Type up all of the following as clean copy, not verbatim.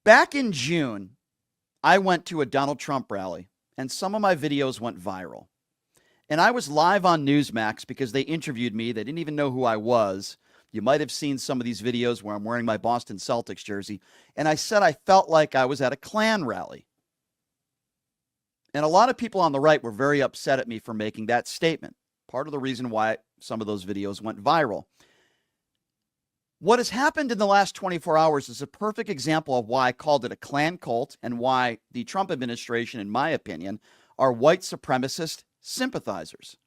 Back in June, I went to a Donald Trump rally, and some of my videos went viral. And I was live on Newsmax because they interviewed me. They didn't even know who I was. You might have seen some of these videos where I'm wearing my Boston Celtics jersey. And I said I felt like I was at a Klan rally. And a lot of people on the right were very upset at me for making that statement. Part of the reason why some of those videos went viral. What has happened in the last 24 hours is a perfect example of why I called it a Klan cult and why the Trump administration, in my opinion, are white supremacist sympathizers.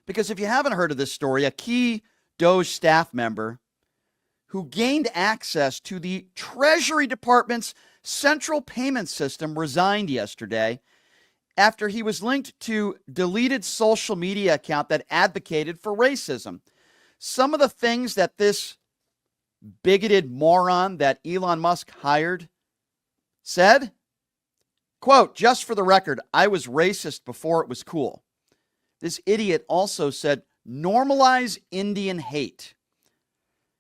Because if you haven't heard of this story, a key DOGE staff member who gained access to the Treasury Department's central payment system resigned yesterday after he was linked to deleted social media account that advocated for racism. Some of the things that this bigoted moron that Elon Musk hired said, quote, "Just for the record, I was racist before it was cool." This idiot also said, "Normalize Indian hate."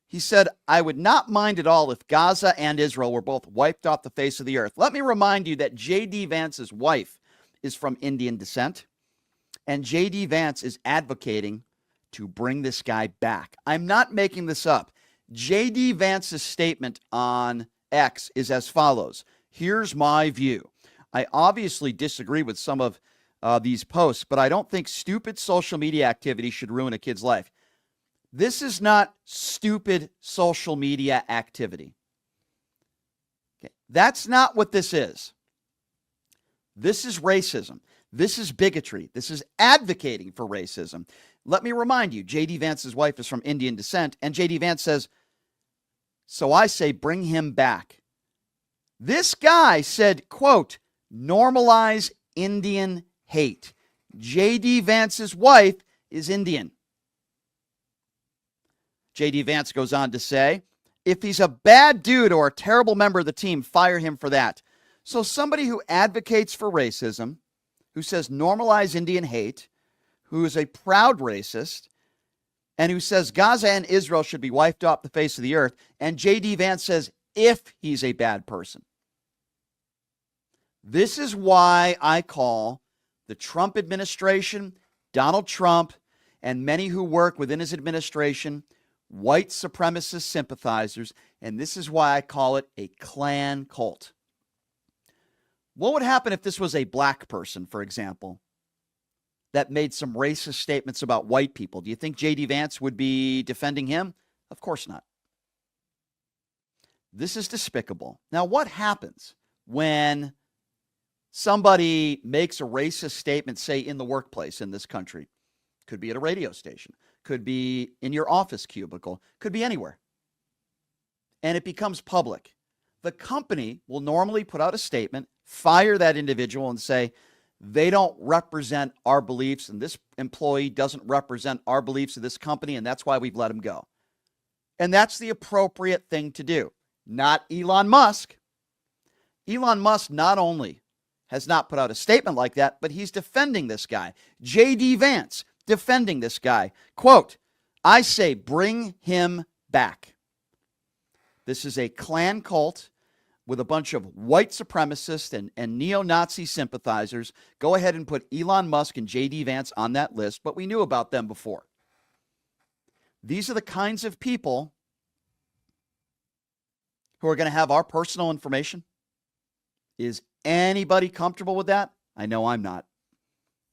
He said, "I would not mind at all if Gaza and Israel were both wiped off the face of the earth." Let me remind you that JD Vance's wife is from Indian descent, and JD Vance is advocating to bring this guy back. I'm not making this up. JD Vance's statement on X is as follows. Here's my view. I obviously disagree with some of these posts, but I don't think stupid social media activity should ruin a kid's life. This is not stupid social media activity. Okay. That's not what this is. This is racism. This is bigotry. This is advocating for racism. Let me remind you, JD Vance's wife is from Indian descent, and JD Vance says, so I say bring him back. This guy said, quote, "Normalize Indian hate." JD Vance's wife is Indian. JD Vance goes on to say, if he's a bad dude or a terrible member of the team, fire him for that. So somebody who advocates for racism, who says normalize Indian hate, who is a proud racist, and who says Gaza and Israel should be wiped off the face of the earth, and JD Vance says if he's a bad person. This is why I call the Trump administration, Donald Trump, and many who work within his administration white supremacist sympathizers, and this is why I call it a Klan cult. What would happen if this was a black person, for example, that made some racist statements about white people? Do you think JD Vance would be defending him? Of course not. This is despicable. Now, what happens when somebody makes a racist statement, say, in the workplace in this country? Could be at a radio station, could be in your office cubicle, could be anywhere. And it becomes public. The company will normally put out a statement, fire that individual, and say, they don't represent our beliefs, and this employee doesn't represent our beliefs of this company, and that's why we've let him go. And that's the appropriate thing to do. Not Elon Musk. Elon Musk not only has not put out a statement like that, but he's defending this guy. JD Vance defending this guy. Quote, I say bring him back. This is a Klan cult with a bunch of white supremacists and neo-Nazi sympathizers. Go ahead and put Elon Musk and JD Vance on that list, but we knew about them before. These are the kinds of people who are going to have our personal information. Is anybody comfortable with that? I know I'm not.